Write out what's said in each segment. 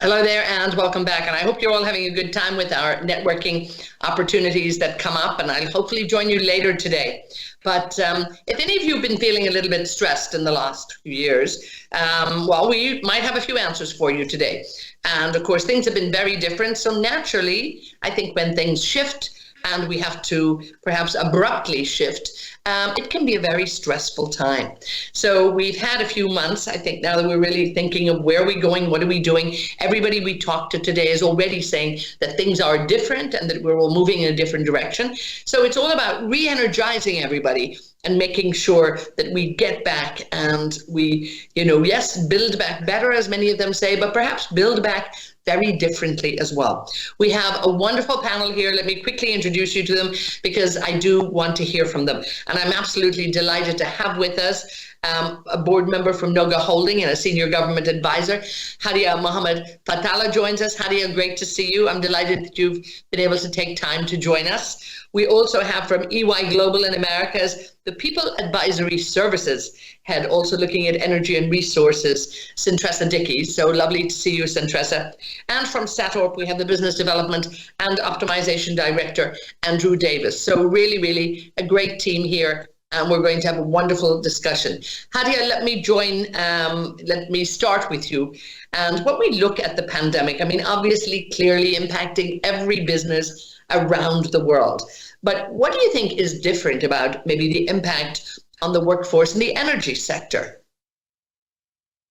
Hello there and welcome back. And I hope you're all having a good time with our networking opportunities that come up, and I'll hopefully join you later today. But if any of you have been feeling a little bit stressed in the last few years, well, we might have a few answers for you today. And of course, things have been very different. So naturally, I think when things shift and we have to perhaps abruptly shift, it can be a very stressful time. So we've had a few months, I think, now that we're really thinking of where are we going, what are we doing. Everybody we talk to today is already saying that things are different and that we're all moving in a different direction. So it's all about re-energizing everybody and making sure that we get back and we, yes, build back better, as many of them say, but perhaps build back very differently as well. We have a wonderful panel here. Let me quickly introduce you to them because I do want to hear from them. And I'm absolutely delighted to have with us a board member from Noga Holding and a senior government advisor. Hadyah Mohammed Fathalla joins us. Hadyah, great to see you. I'm delighted that you've been able to take time to join us. We also have from EY Global in Americas, the People Advisory Services head, also looking at energy and resources, Cyntressa Dickey. So lovely to see you, Cyntressa. And from SATORP, we have the Business Development and Optimization Director, Andrew Davies. So really, really a great team here. And we're going to have a wonderful discussion. Hadyah, let me start with you. And when we look at the pandemic, I mean, obviously, clearly impacting every business around the world. But what do you think is different about maybe the impact on the workforce in the energy sector?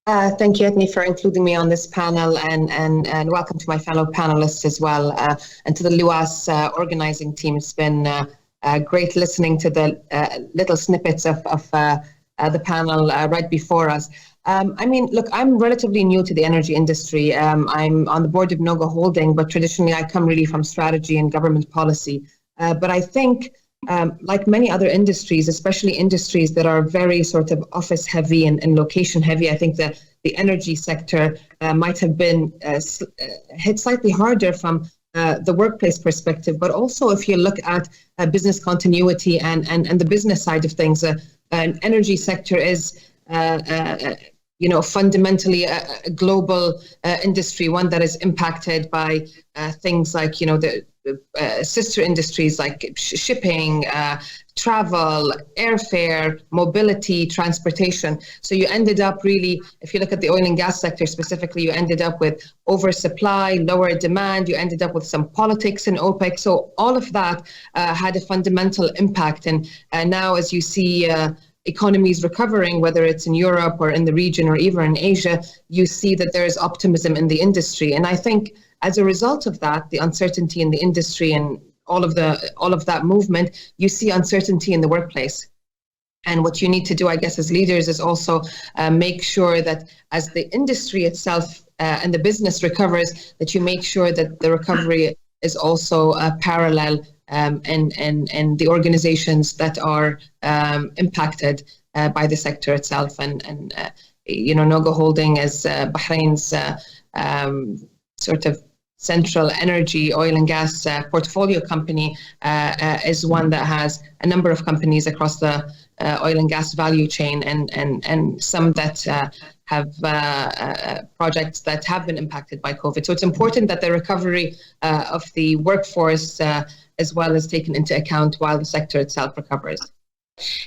Thank you, Ethne, for including me on this panel, and welcome to my fellow panelists as well, and to the LUAS organizing team. It's been great listening to the little snippets of the panel right before us. I mean, look, I'm relatively new to the energy industry. I'm on the board of Noga Holding, but traditionally I come really from strategy and government policy. But I think, like many other industries, especially industries that are very sort of office heavy and location heavy, I think that the energy sector might have been hit slightly harder from the workplace perspective. But also if you look at business continuity and the business side of things, an energy sector is fundamentally a global industry, one that is impacted by things like, the sister industries like shipping, travel, airfare, mobility, transportation. So you ended up really, if you look at the oil and gas sector specifically, you ended up with oversupply, lower demand, you ended up with some politics in OPEC. So all of that had a fundamental impact. And now as you see economies recovering, whether it's in Europe or in the region or even in Asia, you see that there is optimism in the industry. And I think as a result of that, the uncertainty in the industry and all of that movement, you see uncertainty in the workplace. And what you need to do, I guess, as leaders is also make sure that as the industry itself and the business recovers, that you make sure that the recovery is also parallel and the organizations that are impacted by the sector itself. And Noga Holding as Bahrain's sort of central energy, oil and gas portfolio company is one that has a number of companies across the oil and gas value chain and some that have projects that have been impacted by COVID. So it's important that the recovery of the workforce as well is taken into account while the sector itself recovers.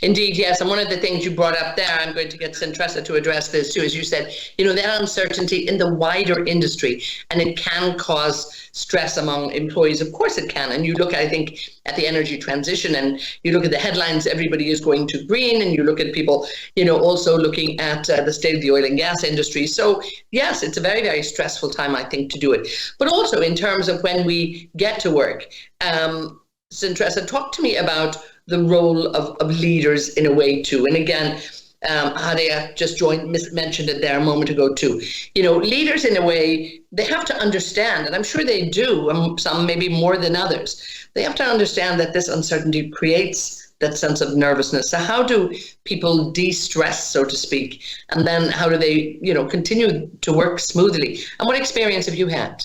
Indeed, yes. And one of the things you brought up there, I'm going to get Cyntressa to address this too, as you said, that uncertainty in the wider industry, and it can cause stress among employees. Of course it can. And you look, I think, at the energy transition and you look at the headlines, everybody is going to green, and you look at people, also looking at the state of the oil and gas industry. So yes, it's a very, very stressful time, I think, to do it. But also in terms of when we get to work, Cyntressa, talk to me about the role of leaders in a way too. And again, Hadyah just mentioned it there a moment ago too. Leaders in a way, they have to understand, and I'm sure they do, some maybe more than others, they have to understand that this uncertainty creates that sense of nervousness. So how do people de-stress, so to speak, and then how do they, continue to work smoothly? And what experience have you had?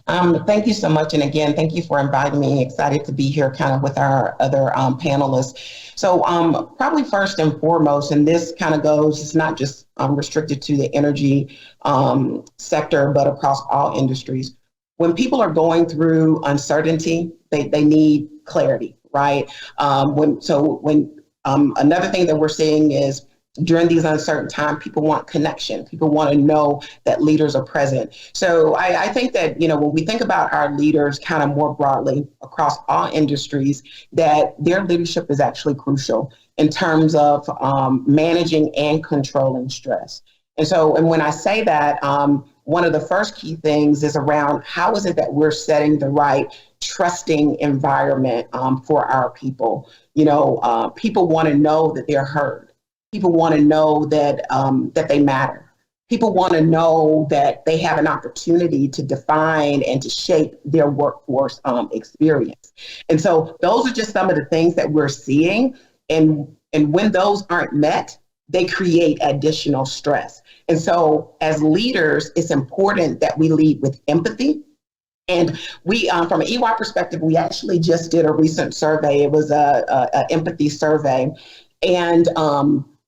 Thank you so much. And again, thank you for inviting me. Excited to be here kind of with our other panelists. So probably first and foremost, and this kind of goes, it's not just restricted to the energy sector, but across all industries. When people are going through uncertainty, they need clarity, right? When another thing that we're seeing is during these uncertain times, people want connection. People want to know that leaders are present. So I think that, when we think about our leaders kind of more broadly across all industries, that their leadership is actually crucial in terms of managing and controlling stress. And when I say that, one of the first key things is around how is it that we're setting the right trusting environment for our people. People want to know that they're heard. People want to know that that they matter. People want to know that they have an opportunity to define and to shape their workforce experience. And so those are just some of the things that we're seeing. And when those aren't met, they create additional stress. And so as leaders, it's important that we lead with empathy. And we, from an EY perspective, we actually just did a recent survey. It was a empathy survey. And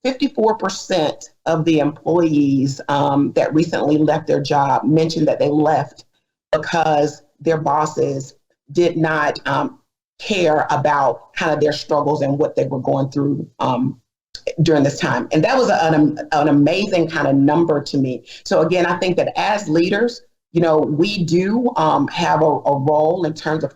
54% of the employees that recently left their job mentioned that they left because their bosses did not care about kind of their struggles and what they were going through during this time. And that was an amazing kind of number to me. So again, I think that as leaders, we do have a role in terms of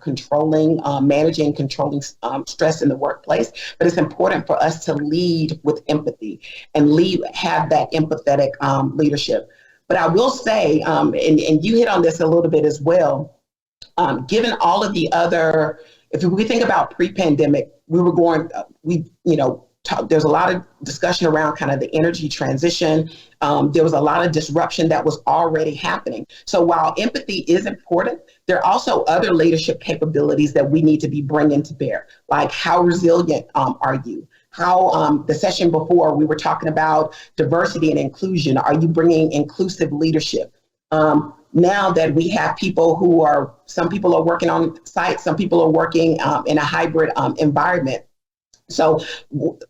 managing, controlling stress in the workplace, but it's important for us to lead with empathy and have that empathetic leadership. But I will say, and you hit on this a little bit as well, given all of the other, if we think about pre-pandemic, there's a lot of discussion around kind of the energy transition. There was a lot of disruption that was already happening. So while empathy is important, there are also other leadership capabilities that we need to be bringing to bear, like how resilient are you? How the session before we were talking about diversity and inclusion. Are you bringing inclusive leadership? Now that we have some people are working on site, some people are working in a hybrid environment. So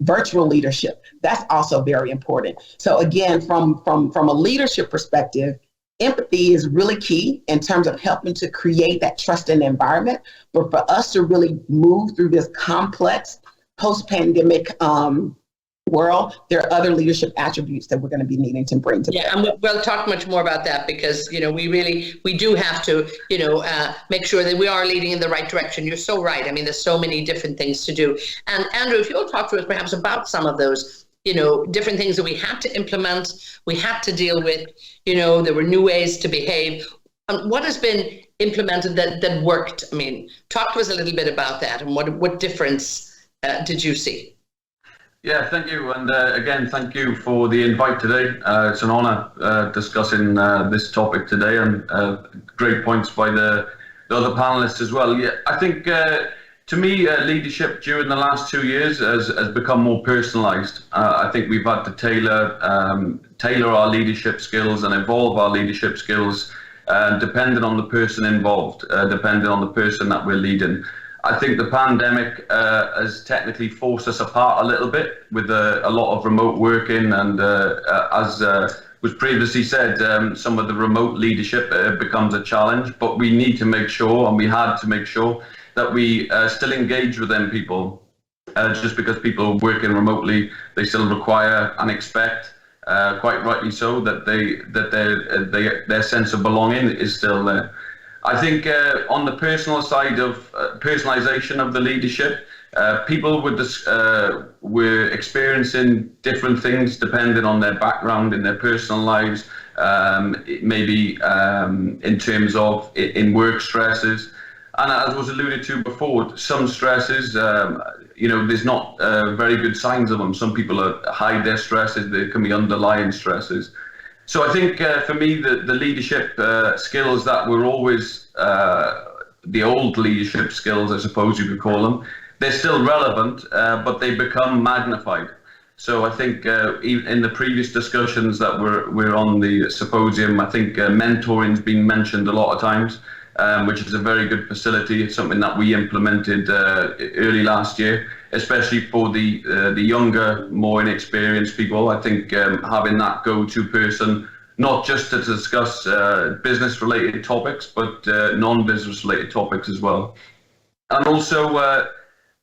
virtual leadership, that's also very important. So again, from a leadership perspective, empathy is really key in terms of helping to create that trusting environment. But for us to really move through this complex post-pandemic world, there are other leadership attributes that we're going to be needing to bring to bear. Yeah, and we'll talk much more about that because, we do have to, make sure that we are leading in the right direction. You're so right. I mean, there's so many different things to do. And Andrew, if you'll talk to us perhaps about some of those, different things that we had to implement, we had to deal with, there were new ways to behave. What has been implemented that worked? I mean, talk to us a little bit about that and what difference did you see? Yeah, thank you. And again, thank you for the invite today. It's an honor discussing this topic today, and great points by the other panelists as well. Yeah, I think to me, leadership during the last 2 years has become more personalized. I think we've had to tailor our leadership skills and evolve our leadership skills depending on the person involved, depending on the person that we're leading. I think the pandemic has technically forced us apart a little bit with a lot of remote working, and as was previously said, some of the remote leadership becomes a challenge, but we need to make sure, and we had to make sure, that we still engage with them people. Just because people are working remotely, they still require and expect, quite rightly so, that their sense of belonging is still there. I think on the personal side of personalization of the leadership, people were experiencing different things depending on their background in their personal lives, maybe in terms of in work stresses. And as was alluded to before, some stresses, there's not very good signs of them. Some people hide their stresses. There can be underlying stresses. So I think for me, the leadership skills that were always the old leadership skills, I suppose you could call them, they're still relevant, but they become magnified. So I think in the previous discussions that were on the symposium, I think mentoring's been mentioned a lot of times. which is a very good facility. It's something that we implemented early last year, especially for the younger, more inexperienced people. I think having that go-to person, not just to discuss business-related topics, but non-business-related topics as well. And also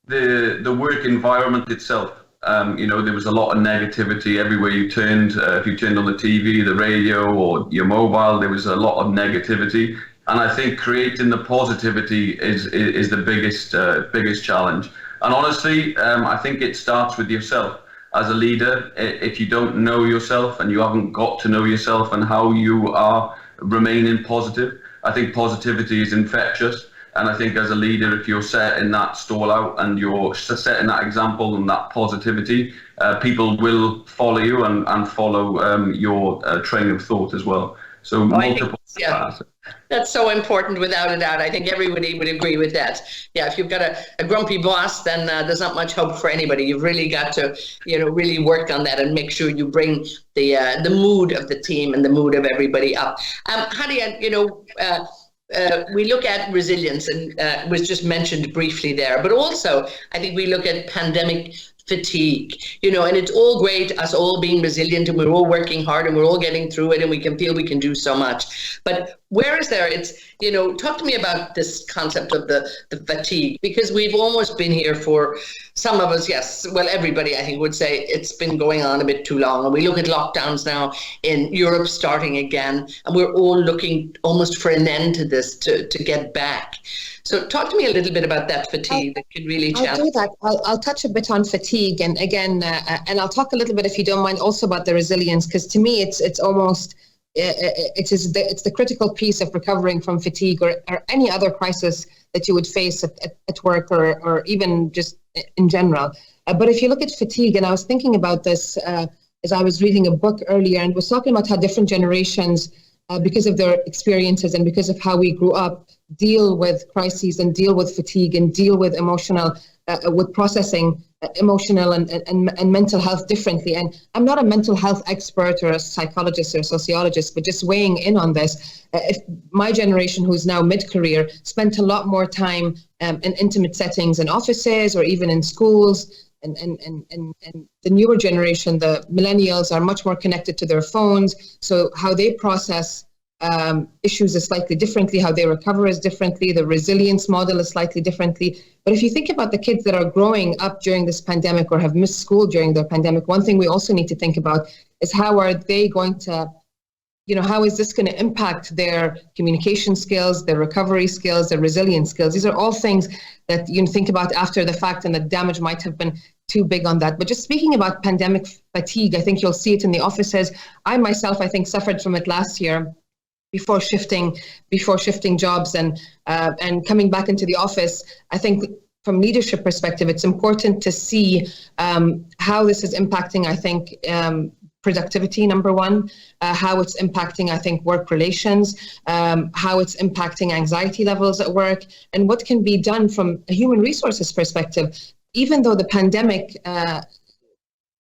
the work environment itself. There was a lot of negativity everywhere you turned. If you turned on the TV, the radio, or your mobile, there was a lot of negativity. And I think creating the positivity is the biggest challenge. And honestly, I think it starts with yourself. As a leader, if you don't know yourself and you haven't got to know yourself and how you are remaining positive, I think positivity is infectious. And I think as a leader, if you're setting that stall out and you're setting that example and that positivity, people will follow you and follow your train of thought as well. So multiple. That's so important, without a doubt. I think everybody would agree with that. Yeah, if you've got a grumpy boss, then there's not much hope for anybody. You've really got to, really work on that and make sure you bring the mood of the team and the mood of everybody up. Hadyah, we look at resilience, and was just mentioned briefly there, but also I think we look at pandemic fatigue, and it's all great, us all being resilient, and we're all working hard, and we're all getting through it, and we can feel we can do so much. But where is there, talk to me about this concept of the fatigue, because we've almost been here for some of us, yes, well, everybody, I think, would say it's been going on a bit too long. And we look at lockdowns now in Europe starting again, and we're all looking almost for an end to this, to get back. So talk to me a little bit about that fatigue that could really challenge. I'll do that. I'll touch a bit on fatigue, and again, and I'll talk a little bit, if you don't mind, also about the resilience, because to me, it's almost it's the critical piece of recovering from fatigue or any other crisis that you would face at work or even just in general. But if you look at fatigue, and I was thinking about this as I was reading a book earlier, and was talking about how different generations, because of their experiences and because of how we grew up, deal with crises and deal with fatigue and deal with with processing emotional and mental health differently. And I'm not a mental health expert or a psychologist or a sociologist, but just weighing in on this. If my generation, who's now mid-career, spent a lot more time in intimate settings in offices or even in schools, and the newer generation, the millennials, are much more connected to their phones. So how they process issues is slightly differently, how they recover is differently, the resilience model is slightly differently. But if you think about the kids that are growing up during this pandemic or have missed school during the pandemic, one thing we also need to think about is how are they going to, how is this going to impact their communication skills, their recovery skills, their resilience skills? These are all things that you think about after the fact, and the damage might have been too big on that. But just speaking about pandemic fatigue, I think you'll see it in the offices. I myself, I think, suffered from it last year before shifting jobs and coming back into the office. I think from leadership perspective, it's important to see how this is impacting, I think, productivity, number one, how it's impacting, I think, work relations, how it's impacting anxiety levels at work, and what can be done from a human resources perspective. Even though the pandemic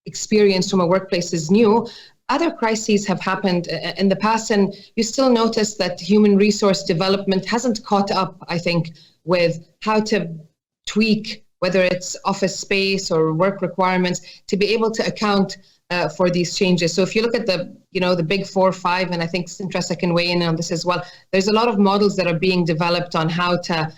experience from a workplace is new, other crises have happened in the past, and you still notice that human resource development hasn't caught up, I think, with how to tweak, whether it's office space or work requirements, to be able to account for these changes. So if you look at the big 4 or 5, and I think Cyntressa can weigh in on this as well, there's a lot of models that are being developed on how to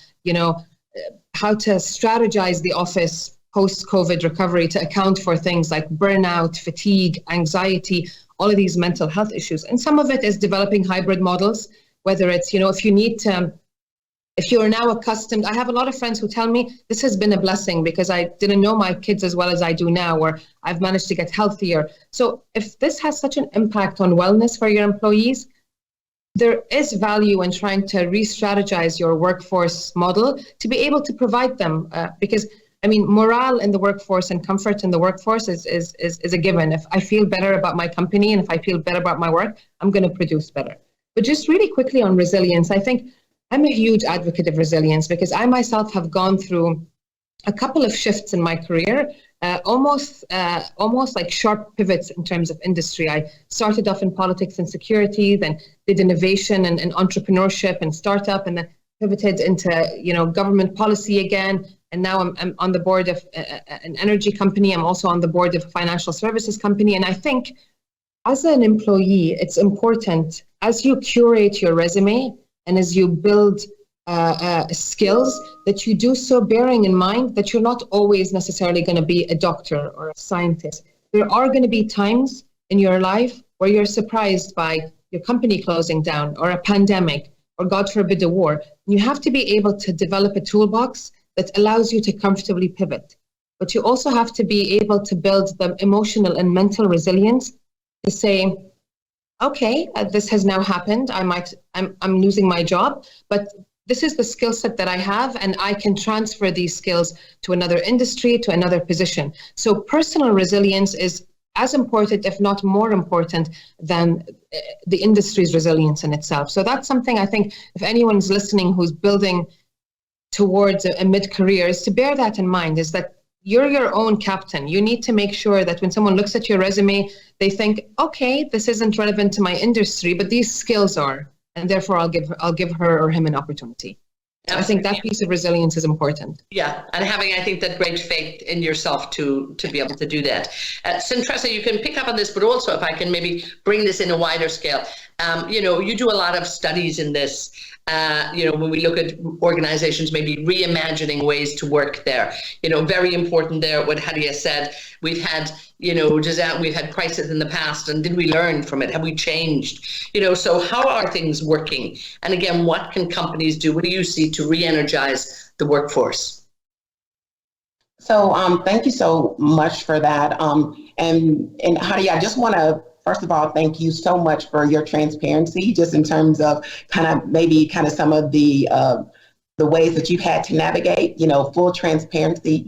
strategize the office post-COVID recovery to account for things like burnout, fatigue, anxiety, all of these mental health issues. And some of it is developing hybrid models, whether it's, if you are now accustomed, I have a lot of friends who tell me this has been a blessing because I didn't know my kids as well as I do now, or I've managed to get healthier. So if this has such an impact on wellness for your employees, there is value in trying to re-strategize your workforce model to be able to provide them, because morale in the workforce and comfort in the workforce is a given. If I feel better about my company and if I feel better about my work, I'm going to produce better. But just really quickly on resilience, I think I'm a huge advocate of resilience because I myself have gone through a couple of shifts in my career, almost like sharp pivots in terms of industry. I started off in politics and security, then did innovation and entrepreneurship and startup, and then pivoted into, government policy again. And now I'm on the board of an energy company. I'm also on the board of a financial services company. And I think as an employee, it's important as you curate your resume and as you build skills that you do so bearing in mind that you're not always necessarily going to be a doctor or a scientist. There are going to be times in your life where you're surprised by your company closing down or a pandemic or, God forbid, a war. You have to be able to develop a toolbox that allows you to comfortably pivot. But you also have to be able to build the emotional and mental resilience to say, okay, this has now happened. I'm losing my job, but this is the skill set that I have, and I can transfer these skills to another industry, to another position. So personal resilience is as important, if not more important, than the industry's resilience in itself. So that's something I think if anyone's listening who's building towards a mid-career is to bear that in mind, is that you're your own captain. You need to make sure that when someone looks at your resume, they think, okay, this isn't relevant to my industry, but these skills are. And therefore, I'll give her or him an opportunity. So I think that piece of resilience is important. Yeah, and having, I think, that great faith in yourself to be able to do that. Cyntressa, you can pick up on this, but also if I can maybe bring this in a wider scale. You do a lot of studies in this. When we look at organizations maybe reimagining ways to work there, very important there what Hadyah said. We've had, we've had crisis in the past, and did we learn from it? Have we changed? So how are things working? And again, what can companies do? What do you see to re-energize the workforce? So thank you so much for that. And Hadyah, I just want to first of all, thank you so much for your transparency, just in terms of kind of some of the ways that you've had to navigate, full transparency.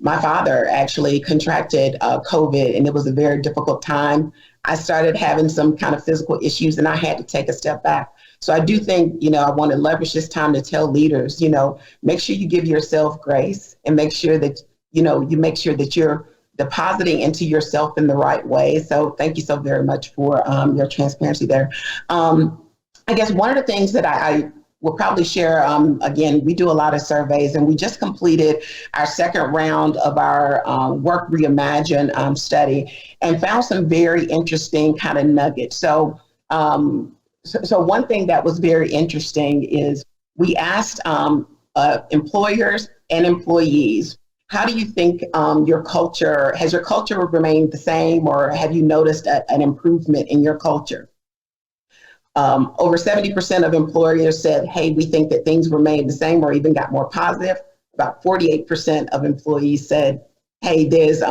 My father actually contracted COVID, and it was a very difficult time. I started having some kind of physical issues, and I had to take a step back. So I do think, I want to leverage this time to tell leaders, make sure you give yourself grace and make sure that, you make sure that you're depositing into yourself in the right way. So thank you so very much for your transparency there. I guess one of the things that I will probably share, again, we do a lot of surveys, and we just completed our second round of our Work Reimagine study and found some very interesting kind of nuggets. So one thing that was very interesting is we asked employers and employees, how do you think has your culture remained the same, or have you noticed an improvement in your culture? Over 70% of employers said, hey, we think that things remained the same or even got more positive. About 48% of employees said, hey, there's,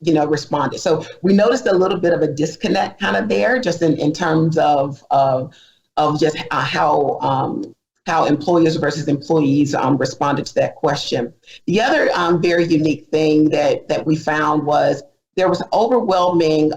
responded. So we noticed a little bit of a disconnect kind of there, just in terms of just how employers versus employees responded to that question. The other very unique thing that we found was there was overwhelming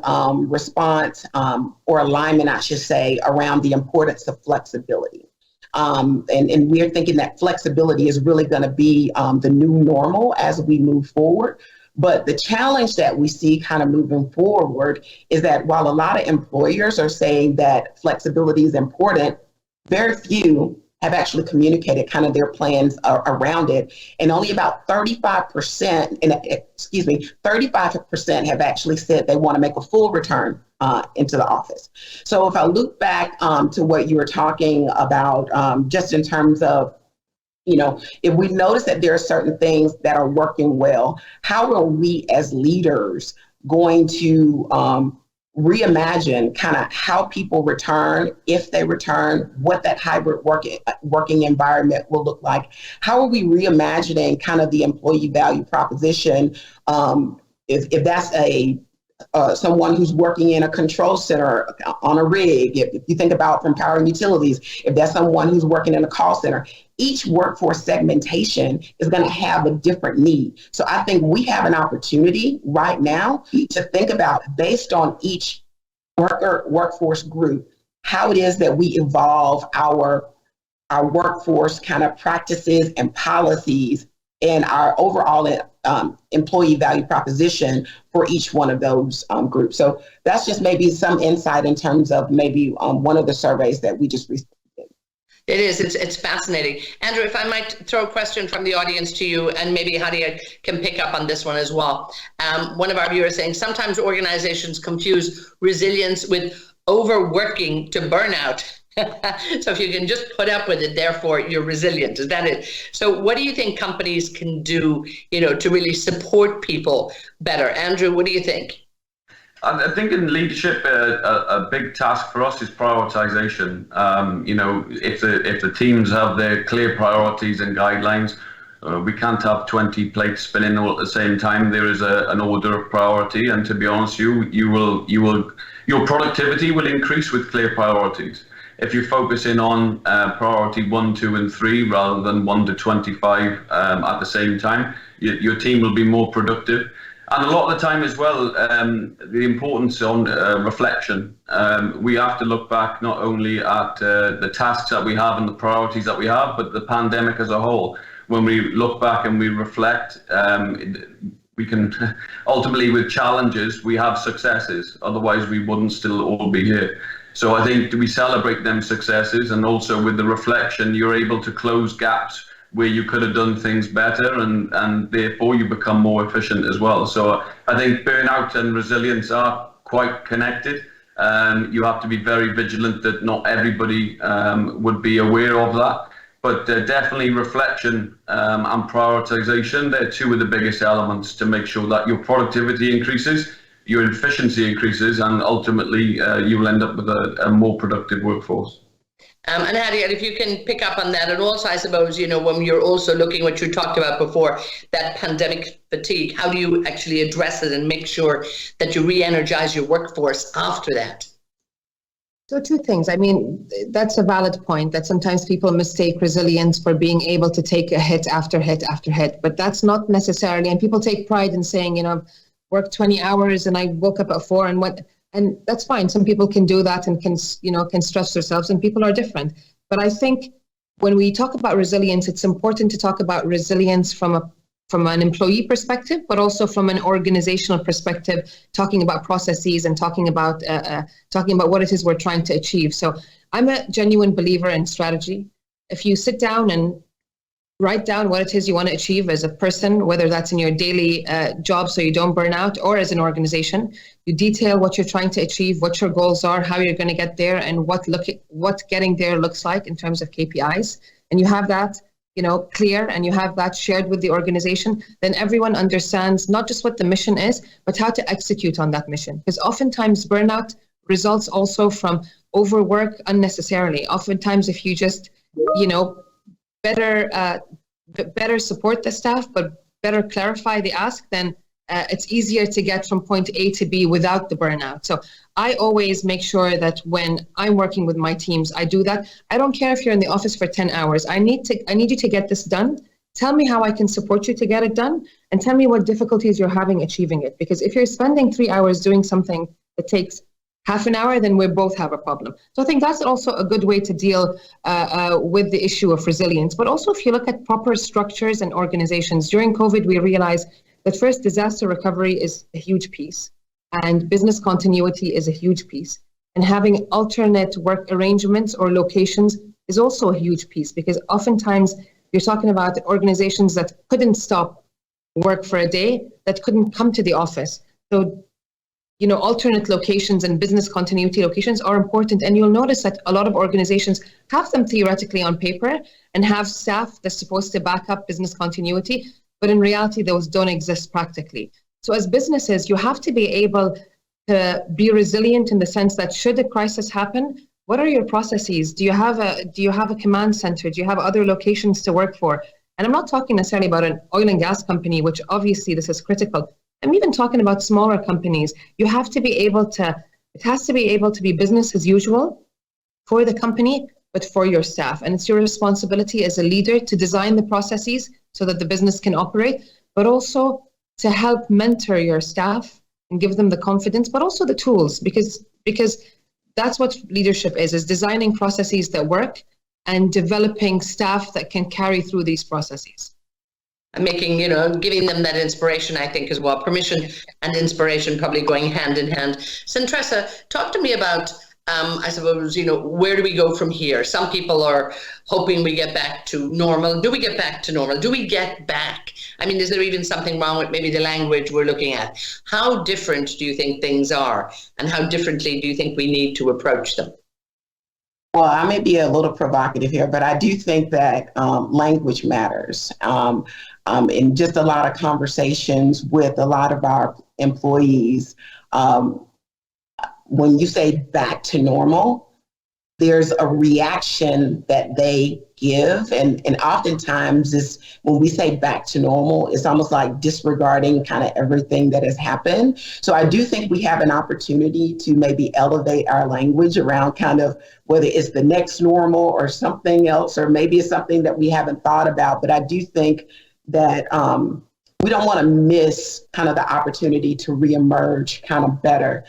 response or alignment, I should say, around the importance of flexibility. And we're thinking that flexibility is really going to be the new normal as we move forward. But the challenge that we see kind of moving forward is that while a lot of employers are saying that flexibility is important, very few have actually communicated kind of their plans around it. And only about 35% have actually said they want to make a full return into the office. So if I look back to what you were talking about, just in terms of, if we notice that there are certain things that are working well, how are we as leaders going to reimagine kind of how people return, if they return, what that hybrid working environment will look like? How are we reimagining kind of the employee value proposition? If that's someone who's working in a control center on a rig, if you think about from power and utilities, if that's someone who's working in a call center, each workforce segmentation is going to have a different need. So I think we have an opportunity right now to think about, based on each workforce group, how it is that we evolve our workforce kind of practices and policies and our overall employee value proposition for each one of those groups. So that's just maybe some insight in terms of maybe one of the surveys that we just recently did. It is. It's fascinating. Andrew, if I might throw a question from the audience to you, and maybe Hadyah can pick up on this one as well. One of our viewers saying, sometimes organizations confuse resilience with overworking to burnout. So if you can just put up with it, therefore you're resilient. Is that it? So what do you think companies can do, to really support people better? Andrew, what do you think? I think in leadership, a big task for us is prioritization. If the teams have their clear priorities and guidelines, we can't have 20 plates spinning all at the same time. There is an order of priority, and to be honest, your productivity will increase with clear priorities. If you're focusing on priority 1, 2, and 3 rather than 1 to 25 at the same time, your team will be more productive. And a lot of the time as well, the importance on reflection. We have to look back not only at the tasks that we have and the priorities that we have, but the pandemic as a whole. When we look back and we reflect, we can ultimately, with challenges, we have successes. Otherwise, we wouldn't still all be here. So I think we celebrate them successes, and also with the reflection, you're able to close gaps where you could have done things better, and therefore you become more efficient as well. So I think burnout and resilience are quite connected. You have to be very vigilant that not everybody would be aware of that. But definitely reflection and prioritization, they're two of the biggest elements to make sure that your productivity increases, your efficiency increases, and ultimately you will end up with a more productive workforce. And Hadyah, if you can pick up on that, and also I suppose, when you're also looking what you talked about before, that pandemic fatigue, how do you actually address it and make sure that you re-energize your workforce after that? So two things. I mean, that's a valid point that sometimes people mistake resilience for being able to take a hit after hit after hit, but that's not necessarily, and people take pride in saying, I've worked 20 hours and I woke up at 4 and went. And that's fine. Some people can do that and can stress themselves, and people are different. But I think when we talk about resilience, it's important to talk about resilience from an employee perspective, but also from an organizational perspective, talking about processes and talking about what it is we're trying to achieve. So I'm a genuine believer in strategy. If you sit down and write down what it is you want to achieve as a person, whether that's in your daily job so you don't burn out, or as an organization, you detail what you're trying to achieve, what your goals are, how you're going to get there, and what getting there looks like in terms of KPIs, and you have that clear, and you have that shared with the organization, then everyone understands not just what the mission is, but how to execute on that mission. Because oftentimes burnout results also from overwork unnecessarily. Oftentimes if you just better support the staff, but better clarify the ask, then it's easier to get from point A to B without the burnout. So I always make sure that when I'm working with my teams, I do that. I don't care if you're in the office for 10 hours. I need you to get this done. Tell me how I can support you to get it done, and tell me what difficulties you're having achieving it. Because if you're spending 3 hours doing something that takes half an hour, then we both have a problem. So I think that's also a good way to deal with the issue of resilience. But also, if you look at proper structures and organizations, during COVID, we realized that first, disaster recovery is a huge piece, and business continuity is a huge piece. And having alternate work arrangements or locations is also a huge piece, because oftentimes you're talking about organizations that couldn't stop work for a day, that couldn't come to the office. So alternate locations and business continuity locations are important. And you'll notice that a lot of organizations have them theoretically on paper and have staff that's supposed to back up business continuity, but in reality, those don't exist practically. So as businesses, you have to be able to be resilient in the sense that should a crisis happen, what are your processes? Do you have a command center? Do you have other locations to work for? And I'm not talking necessarily about an oil and gas company, which obviously this is critical. I'm even talking about smaller companies. It has to be able to be business as usual for the company, but for your staff. And it's your responsibility as a leader to design the processes so that the business can operate, but also to help mentor your staff and give them the confidence, but also the tools, because that's what leadership is designing processes that work and developing staff that can carry through these processes. Making, giving them that inspiration, I think, as well. Permission and inspiration probably going hand in hand. Cyntressa, talk to me about I suppose, where do we go from here? Some people are hoping we get back to normal. Do we get back to normal? Do we get back? I mean, is there even something wrong with maybe the language we're looking at? How different do you think things are? And how differently do you think we need to approach them? Well, I may be a little provocative here, but I do think that language matters. In just a lot of conversations with a lot of our employees, when you say back to normal, there's a reaction that they give. And oftentimes when we say back to normal, it's almost like disregarding kind of everything that has happened. So I do think we have an opportunity to maybe elevate our language around kind of whether it's the next normal or something else, or maybe it's something that we haven't thought about. But I do think that we don't want to miss kind of the opportunity to reemerge kind of better.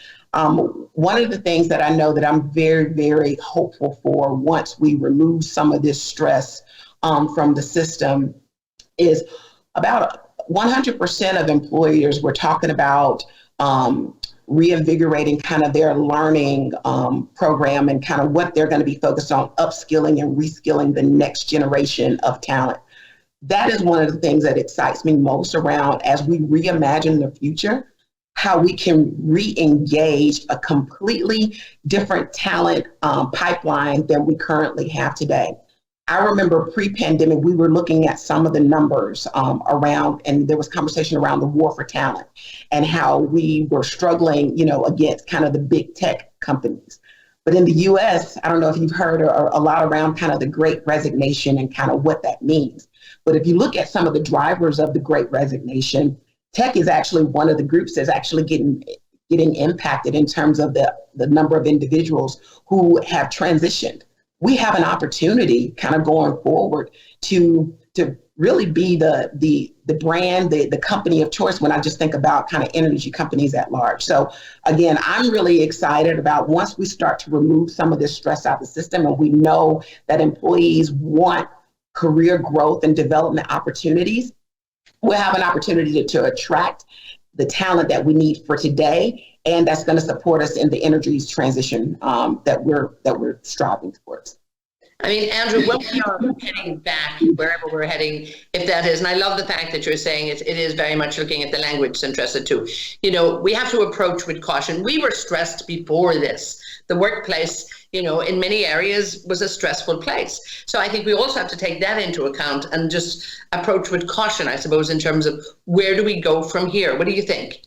One of the things that I know that I'm very, very hopeful for once we remove some of this stress from the system is about 100% of employers were talking about reinvigorating kind of their learning program and kind of what they're going to be focused on, upskilling and reskilling the next generation of talent. That is one of the things that excites me most around as we reimagine the future, how we can re-engage a completely different talent pipeline than we currently have today. I remember pre-pandemic, we were looking at some of the numbers around, and there was conversation around the war for talent and how we were struggling, against kind of the big tech companies. But in the US, I don't know if you've heard a lot around kind of the Great Resignation and kind of what that means. But if you look at some of the drivers of the Great Resignation, tech is actually one of the groups that's actually getting impacted in terms of the number of individuals who have transitioned. We have an opportunity kind of going forward to really be the brand, the company of choice when I just think about kind of energy companies at large. So again, I'm really excited about once we start to remove some of this stress out of the system, and we know that employees want career growth and development opportunities, we'll have an opportunity to attract the talent that we need for today, and that's going to support us in the energy transition that we're striving towards. I mean, Andrew, when we are heading back, wherever we're heading, if that is, and I love the fact that you're saying it is very much looking at the language, Cyntressa, too. We have to approach with caution. We were stressed before this. The workplace, in many areas was a stressful place. So I think we also have to take that into account and just approach with caution, I suppose, in terms of where do we go from here? What do you think?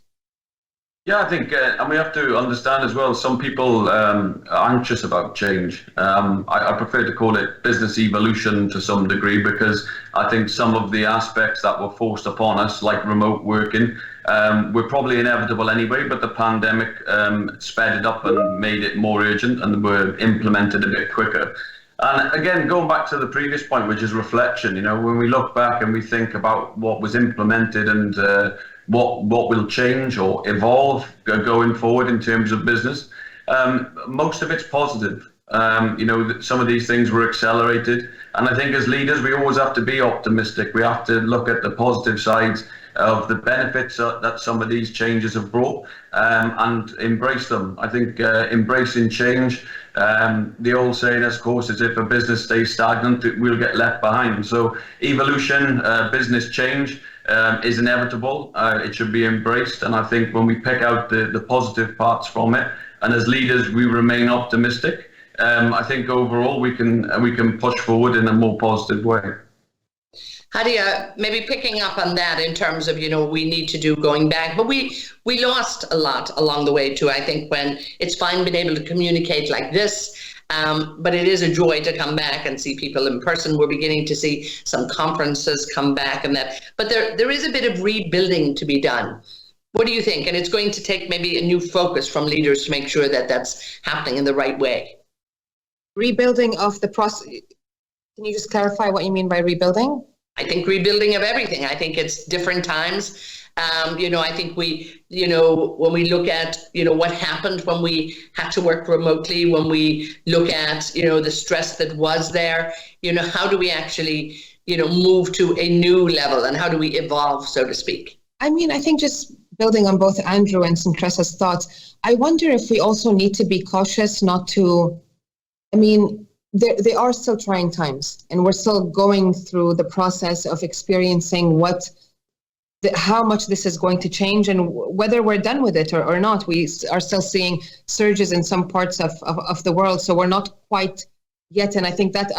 Yeah, I think, and we have to understand as well, some people are anxious about change. I prefer to call it business evolution to some degree, because I think some of the aspects that were forced upon us, like remote working, were probably inevitable anyway, but the pandemic sped it up and made it more urgent and were implemented a bit quicker. And again, going back to the previous point, which is reflection, when we look back and we think about what was implemented and what will change or evolve going forward in terms of business, most of it's positive. Some of these things were accelerated. And I think as leaders, we always have to be optimistic. We have to look at the positive sides of the benefits that some of these changes have brought and embrace them. I think embracing change, the old saying, of course, is if a business stays stagnant, it will get left behind. So evolution, business change is inevitable. It should be embraced. And I think when we pick out the positive parts from it, and as leaders, we remain optimistic, I think overall we can push forward in a more positive way. Hadyah, maybe picking up on that in terms of, we need to do going back, but we lost a lot along the way too. I think when it's fine being able to communicate like this, but it is a joy to come back and see people in person. We're beginning to see some conferences come back and that, but there is a bit of rebuilding to be done. What do you think? And it's going to take maybe a new focus from leaders to make sure that that's happening in the right way. Rebuilding of the process. Can you just clarify what you mean by rebuilding? I think rebuilding of everything. I think it's different times. I think when we look at, what happened when we had to work remotely, when we look at, the stress that was there, how do we actually, move to a new level and how do we evolve, so to speak? I mean, I think just building on both Andrew and Cyntressa's thoughts, I wonder if we also need to be cautious not to, they are still trying times, and we're still going through the process of experiencing how much this is going to change, and whether we're done with it or not. We are still seeing surges in some parts of the world, so we're not quite yet. And I think that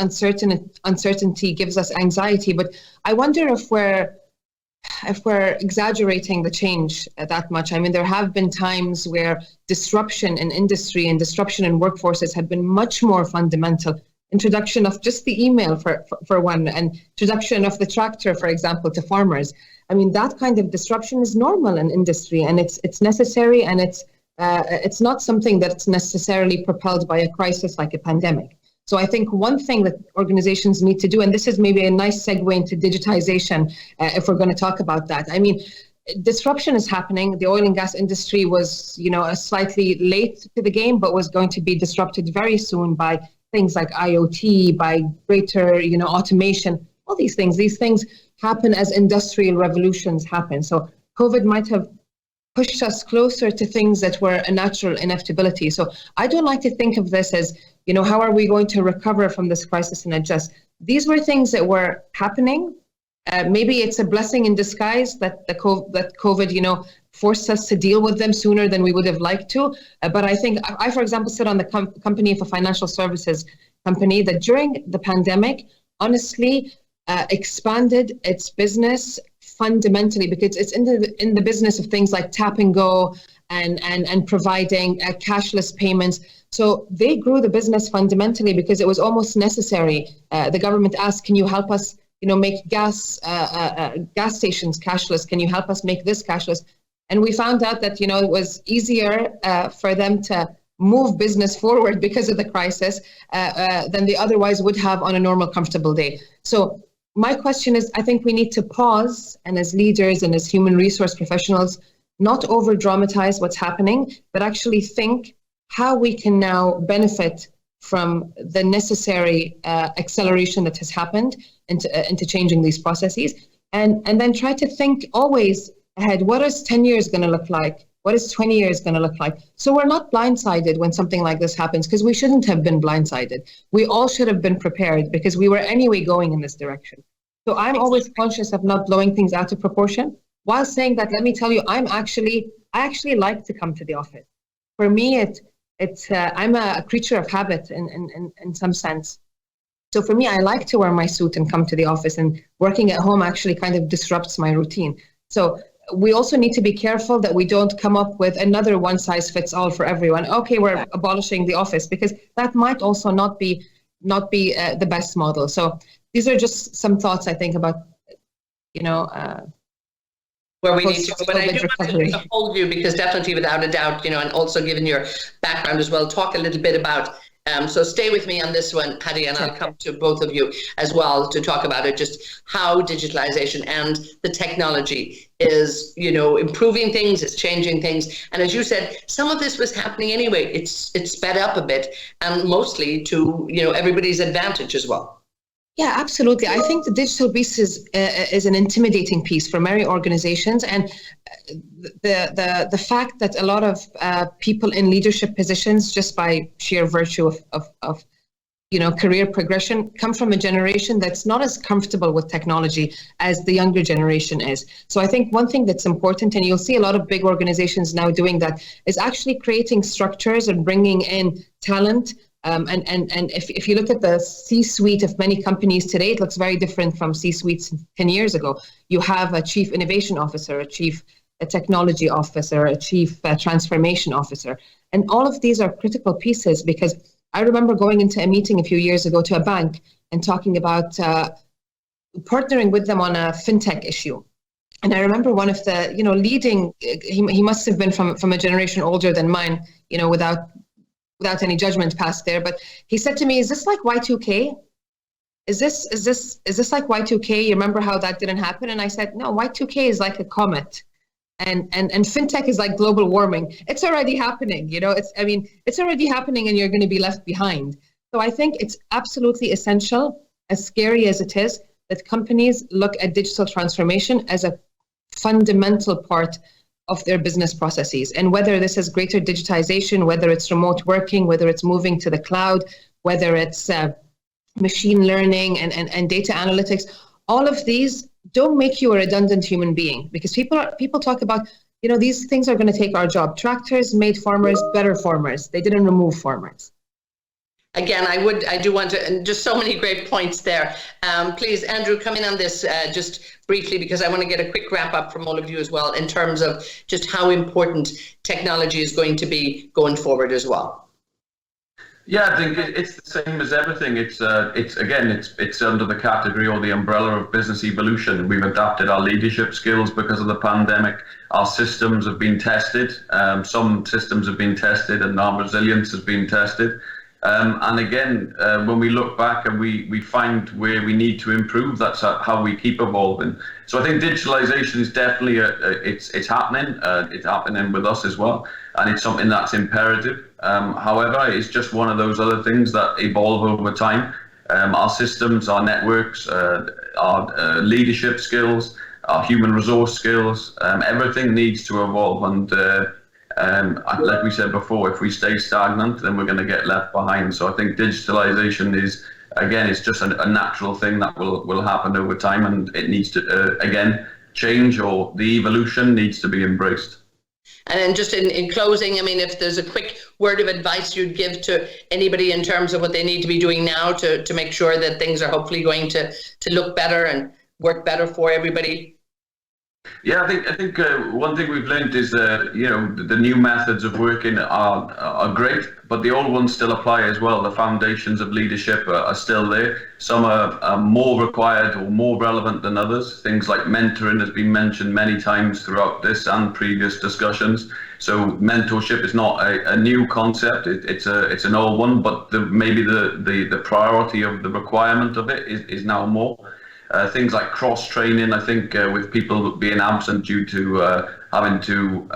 uncertainty gives us anxiety. But I wonder if we're exaggerating the change that much. There have been times where disruption in industry and disruption in workforces have been much more fundamental. Introduction of just the email for one, and introduction of the tractor, for example, to farmers. That kind of disruption is normal in industry, and it's necessary, and it's not something that's necessarily propelled by a crisis like a pandemic. So I think one thing that organizations need to do, and this is maybe a nice segue into digitization, if we're going to talk about that. Disruption is happening. The oil and gas industry was, slightly late to the game, but was going to be disrupted very soon by things like IoT, by greater, automation, all these things. These things happen as industrial revolutions happen. So COVID might have pushed us closer to things that were a natural inevitability. So I don't like to think of this as, how are we going to recover from this crisis and adjust? These were things that were happening. Maybe it's a blessing in disguise that COVID, forced us to deal with them sooner than we would have liked to. But I think I, for example, sit on the company of a financial services company that during the pandemic, honestly, expanded its business fundamentally, because it's in the business of things like tap and go and providing cashless payments. So they grew the business fundamentally because it was almost necessary. The government asked, can you help us, make gas stations cashless? Can you help us make this cashless? And we found out that, it was easier for them to move business forward because of the crisis than they otherwise would have on a normal, comfortable day. So my question is, I think we need to pause, and as leaders and as human resource professionals, not over dramatize what's happening, but actually think how we can now benefit from the necessary acceleration that has happened into changing these processes, and then try to think always ahead. What is 10 years going to look like? What is 20 years going to look like? So we're not blindsided when something like this happens, because we shouldn't have been blindsided. We all should have been prepared, because we were anyway going in this direction. So I'm always conscious of not blowing things out of proportion. While saying that, let me tell you, I actually like to come to the office. For me, I'm a creature of habit in some sense. So for me, I like to wear my suit and come to the office, and working at home actually kind of disrupts my routine. So we also need to be careful that we don't come up with another one size fits all for everyone. Okay, we're abolishing the office, because that might also not be the best model. So these are just some thoughts I think about, where we need to go. But I do want to hold you, because definitely, without a doubt, and also given your background as well, talk a little bit about, so stay with me on this one, Hadyah, and I'll come to both of you as well to talk about it, just how digitalization and the technology is, improving things, it's changing things. And as you said, some of this was happening anyway. It's sped up a bit, and mostly to, everybody's advantage as well. Yeah, absolutely. I think the digital piece is an intimidating piece for many organizations, and the fact that a lot of people in leadership positions, just by sheer virtue of career progression, come from a generation that's not as comfortable with technology as the younger generation is. So I think one thing that's important, and you'll see a lot of big organizations now doing that, is actually creating structures and bringing in talent. And if you look at the C-suite of many companies today, it looks very different from C-suites 10 years ago. You have a chief innovation officer, a chief technology officer, a chief transformation officer. And all of these are critical pieces, because I remember going into a meeting a few years ago to a bank and talking about partnering with them on a fintech issue. And I remember one of the, leading, he must have been from a generation older than mine, without any judgment passed there, but he said to me, "Is this like Y2K? Is this like Y2K? You remember how that didn't happen?" And I said, "No, Y2K is like a comet, and fintech is like global warming. It's already happening. It's already happening, and you're going to be left behind." So I think it's absolutely essential, as scary as it is, that companies look at digital transformation as a fundamental part of their business processes. And whether this is greater digitization, whether it's remote working, whether it's moving to the cloud, whether it's machine learning and data analytics, all of these don't make you a redundant human being, because people talk about, these things are going to take our job. Tractors made farmers better farmers. They didn't remove farmers. Again, I do want to, and just so many great points there. Please, Andrew, come in on this just briefly, because I want to get a quick wrap up from all of you as well in terms of just how important technology is going to be going forward as well. Yeah, I think it's the same as everything. It's under the category or the umbrella of business evolution. We've adapted our leadership skills because of the pandemic. Our systems have been tested. Some systems have been tested, and our resilience has been tested. And again, when we look back and we find where we need to improve, that's how we keep evolving. So I think digitalization is definitely it's happening. It's happening with us as well, and it's something that's imperative. However, it's just one of those other things that evolve over time. Our systems, our networks, our leadership skills, our human resource skills, everything needs to evolve. And like we said before, if we stay stagnant, then we're going to get left behind. So I think digitalization is, again, it's just a natural thing that will happen over time, and it needs to, again, change, or the evolution needs to be embraced. And then just in closing, I mean, if there's a quick word of advice you'd give to anybody in terms of what they need to be doing now to make sure that things are hopefully going to look better and work better for everybody. Yeah, I think one thing we've learned is the new methods of working are great, but the old ones still apply as well. The foundations of leadership are still there. Some are more required or more relevant than others. Things like mentoring has been mentioned many times throughout this and previous discussions. So mentorship is not a new concept. It's an old one, but maybe the priority of the requirement of it is now more. Things like cross-training, I think, with people being absent due to having to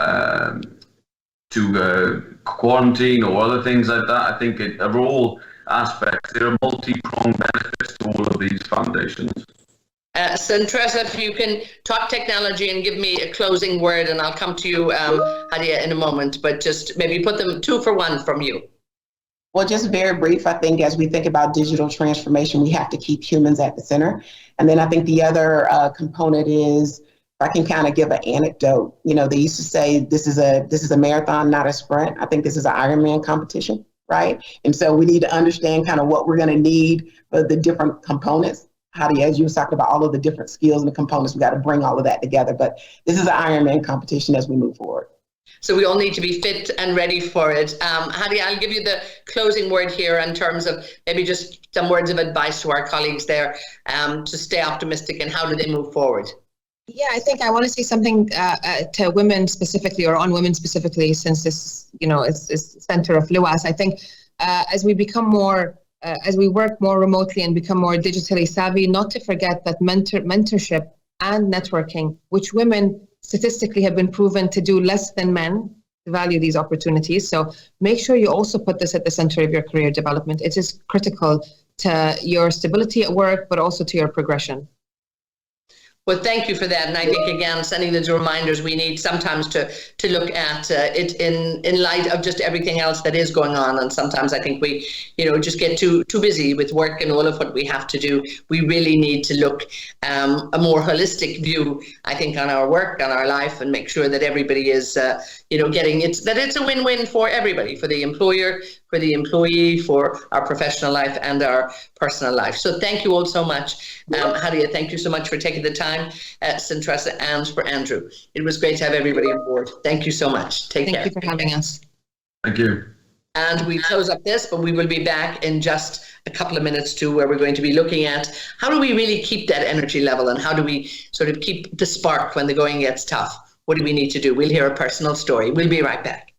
quarantine or other things like that. I think are all aspects. There are multi-pronged benefits to all of these foundations. Cyntressa, if you can talk technology and give me a closing word, and I'll come to you, Hadyah, in a moment, but just maybe put them 2 for 1 from you. Well, just very brief, I think as we think about digital transformation, we have to keep humans at the center. And then I think the other component is, if I can kind of give an anecdote, they used to say this is a marathon, not a sprint. I think this is an Ironman competition, right? And so we need to understand kind of what we're going to need for the different components. Hadyah, as you were talking about all of the different skills and the components, we got to bring all of that together. But this is an Ironman competition as we move forward. So we all need to be fit and ready for it. Hadyah, I'll give you the closing word here in terms of maybe just some words of advice to our colleagues there to stay optimistic, and how do they move forward? Yeah, I think I want to say something to women specifically, or on women specifically, since this, is center of LUAS. I think as we become more, as we work more remotely and become more digitally savvy, not to forget that mentorship and networking, which women statistically have been proven to do less than men, to value these opportunities. So make sure you also put this at the center of your career development. It is critical to your stability at work, but also to your progression. Well, thank you for that. And I think, again, sending those reminders we need sometimes to look at it in light of just everything else that is going on. And sometimes I think we, just get too busy with work and all of what we have to do. We really need to look a more holistic view, I think, on our work, on our life, and make sure that everybody is, getting it, that it's a win-win for everybody, for the employer, for the employee, for our professional life and our personal life. So thank you all so much. Hadyah, thank you so much for taking the time. Cyntressa, and for Andrew. It was great to have everybody on board. Thank you so much. Take care. Thank you for having us. Thank you. And we close up this, but we will be back in just a couple of minutes too, where we're going to be looking at how do we really keep that energy level, and how do we sort of keep the spark when the going gets tough? What do we need to do? We'll hear a personal story. We'll be right back.